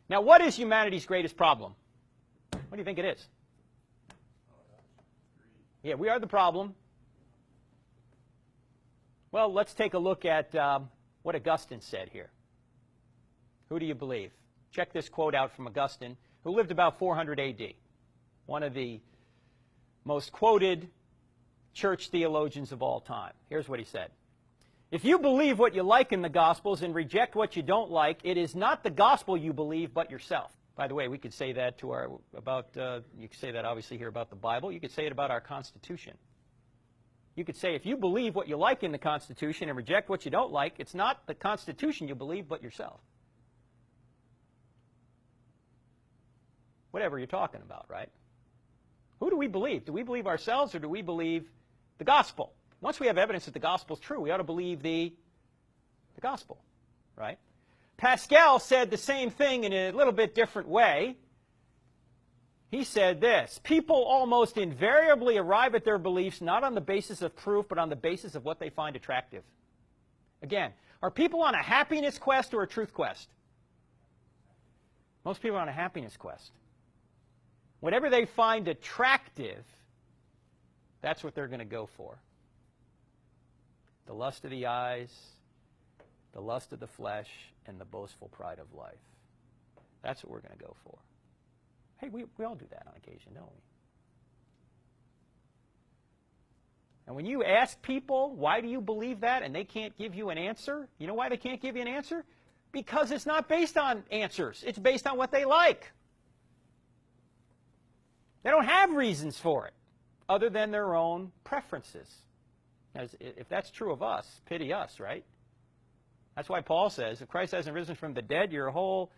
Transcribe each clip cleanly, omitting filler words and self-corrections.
Now, what is humanity's greatest problem? What do you think it is? Yeah, we are the problem. Well, let's take a look at what Augustine said here. Who do you believe? Check this quote out from Augustine, who lived about 400 AD. One of the most quoted church theologians of all time. Here's what he said. If you believe what you like in the Gospels and reject what you don't like, it is not the gospel you believe, but yourself. By the way, we could say that you could say that obviously here about the Bible. You could say it about our Constitution. You could say if you believe what you like in the Constitution and reject what you don't like, it's not the Constitution you believe, but yourself. Whatever you're talking about, right? Who do we believe? Do we believe ourselves or do we believe the gospel? Once we have evidence that the gospel is true, we ought to believe the gospel, right? Pascal said the same thing in a little bit different way. He said this: people almost invariably arrive at their beliefs not on the basis of proof, but on the basis of what they find attractive. Again, are people on a happiness quest or a truth quest? Most people are on a happiness quest. Whatever they find attractive, that's what they're going to go for. The lust of the eyes, the lust of the flesh, and the boastful pride of life. That's what we're going to go for. Hey, we all do that on occasion, don't we? And when you ask people, why do you believe that, and they can't give you an answer, you know why they can't give you an answer? Because it's not based on answers. It's based on what they like. They don't have reasons for it other than their own preferences. If that's true of us, pity us, right? That's why Paul says, if Christ hasn't risen from the dead, your whole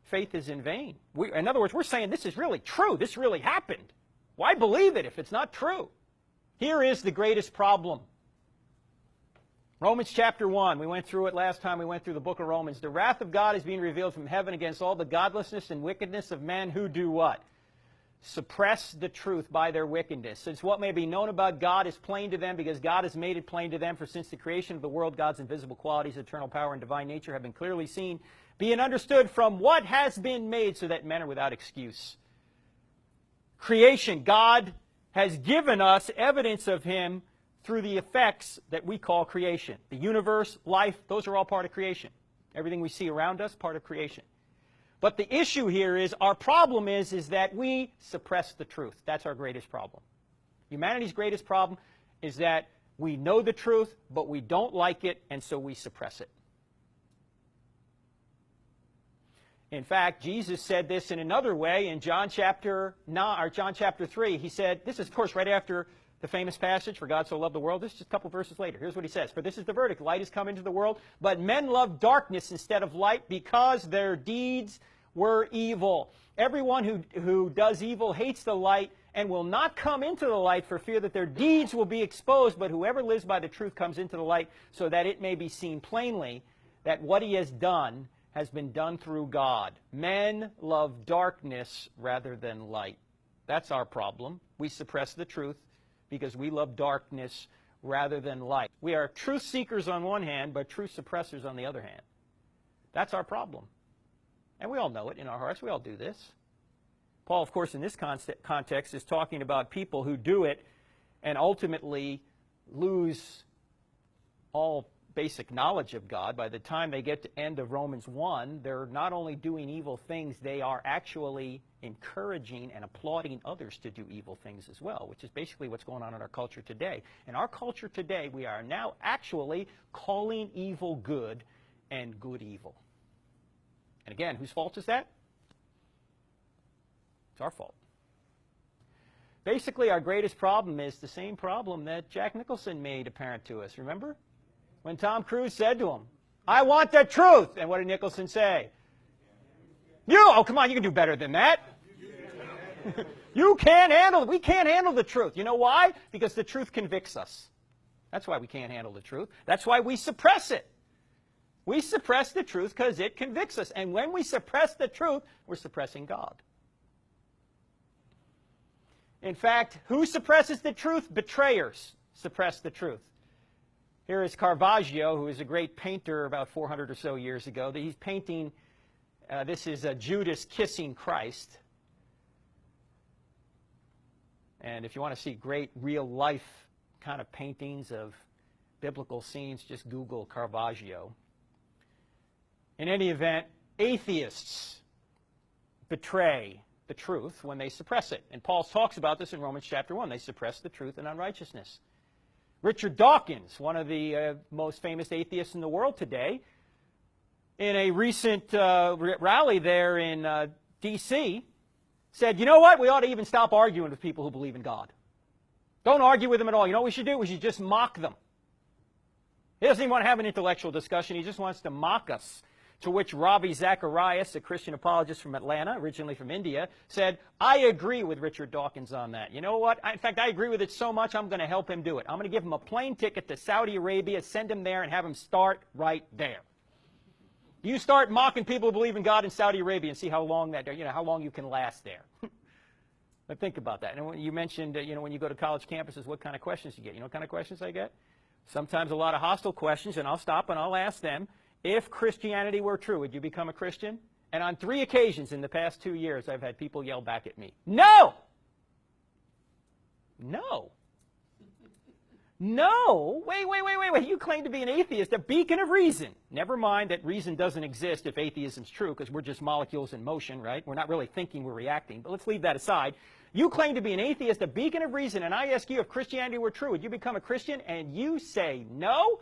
faith is in vain. In other words, we're saying this is really true. This really happened. Why believe it if it's not true? Here is the greatest problem. Romans chapter 1. We went through it last time we went through the book of Romans. The wrath of God is being revealed from heaven against all the godlessness and wickedness of men who do what? Suppress the truth by their wickedness. Since what may be known about God is plain to them, because God has made it plain to them, for since the creation of the world, God's invisible qualities, eternal power, and divine nature have been clearly seen, being understood from what has been made, so that men are without excuse. Creation. God has given us evidence of Him through the effects that we call creation. The universe, life, those are all part of creation. Everything we see around us, part of creation. But the issue here is, our problem is that we suppress the truth. That's our greatest problem. Humanity's greatest problem is that we know the truth, but we don't like it, and so we suppress it. In fact, Jesus said this in another way in John chapter 3. He said, this is, of course, right after the famous passage, for God so loved the world. This is just a couple verses later. Here's what he says. For this is the verdict. Light has come into the world, but men love darkness instead of light because their deeds were evil. Everyone who does evil hates the light and will not come into the light for fear that their deeds will be exposed. But whoever lives by the truth comes into the light so that it may be seen plainly that what he has done has been done through God. Men love darkness rather than light. That's our problem. We suppress the truth because we love darkness rather than light. We are truth seekers on one hand, but truth suppressors on the other hand. That's our problem. And we all know it in our hearts. We all do this. Paul, of course, in this context is talking about people who do it and ultimately lose all basic knowledge of God. By the time they get to the end of Romans 1, they're not only doing evil things, they are actually encouraging and applauding others to do evil things as well, which is basically what's going on in our culture today. In our culture today, we are now actually calling evil good and good evil. And again, whose fault is that? It's our fault. Basically, our greatest problem is the same problem that Jack Nicholson made apparent to us. Remember? When Tom Cruise said to him, I want the truth. And what did Nicholson say? Oh, come on, you can do better than that. You can't handle it. We can't handle the truth. You know why? Because the truth convicts us. That's why we can't handle the truth. That's why we suppress it. We suppress the truth because it convicts us. And when we suppress the truth, we're suppressing God. In fact, who suppresses the truth? Betrayers suppress the truth. Here is Caravaggio, who is a great painter about 400 or so years ago. He's painting This is Judas kissing Christ. And if you want to see great real-life kind of paintings of biblical scenes, just Google Caravaggio. In any event, atheists betray the truth when they suppress it. And Paul talks about this in Romans chapter 1. They suppress the truth in unrighteousness. Richard Dawkins, one of the most famous atheists in the world today, in a recent rally there in D.C., said, you know what, we ought to even stop arguing with people who believe in God. Don't argue with them at all. You know what we should do? We should just mock them. He doesn't even want to have an intellectual discussion. He just wants to mock us. To which Ravi Zacharias, a Christian apologist from Atlanta, originally from India, said, I agree with Richard Dawkins on that. You know what? In fact, I agree with it so much, I'm going to help him do it. I'm going to give him a plane ticket to Saudi Arabia, send him there, and have him start right there. You start mocking people who believe in God in Saudi Arabia and see how long how long you can last there. But think about that. And when you mentioned, when you go to college campuses, what kind of questions you get. You know what kind of questions I get? Sometimes a lot of hostile questions, and I'll stop and I'll ask them, if Christianity were true, would you become a Christian? And on 3 occasions in the past 2 years, I've had people yell back at me, no! No. No, wait, you claim to be an atheist, a beacon of reason. Never mind that reason doesn't exist if atheism's true, because we're just molecules in motion, right? We're not really thinking, we're reacting, but let's leave that aside. You claim to be an atheist, a beacon of reason, and I ask you if Christianity were true, would you become a Christian? And you say no?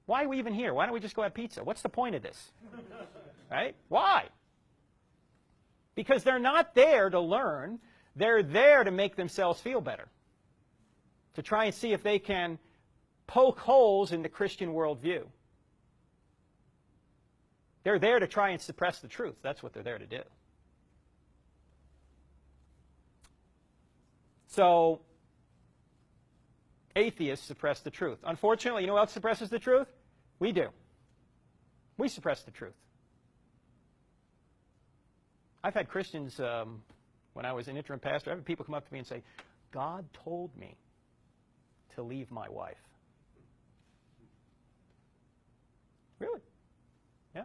Why are we even here? Why don't we just go have pizza? What's the point of this? Right? Why? Because they're not there to learn, they're there to make themselves feel better. To try and see if they can poke holes in the Christian worldview. They're there to try and suppress the truth. That's what they're there to do. So, atheists suppress the truth. Unfortunately, you know what else suppresses the truth? We do. We suppress the truth. I've had Christians, when I was an interim pastor, I've had people come up to me and say, God told me to leave my wife. Really? Yeah.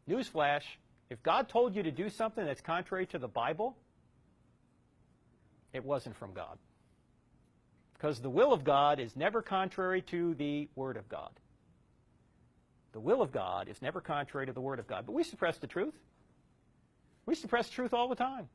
Newsflash, if God told you to do something that's contrary to the Bible, it wasn't from God. Because the will of God is never contrary to the Word of God. The will of God is never contrary to the Word of God. But we suppress the truth. We suppress truth all the time.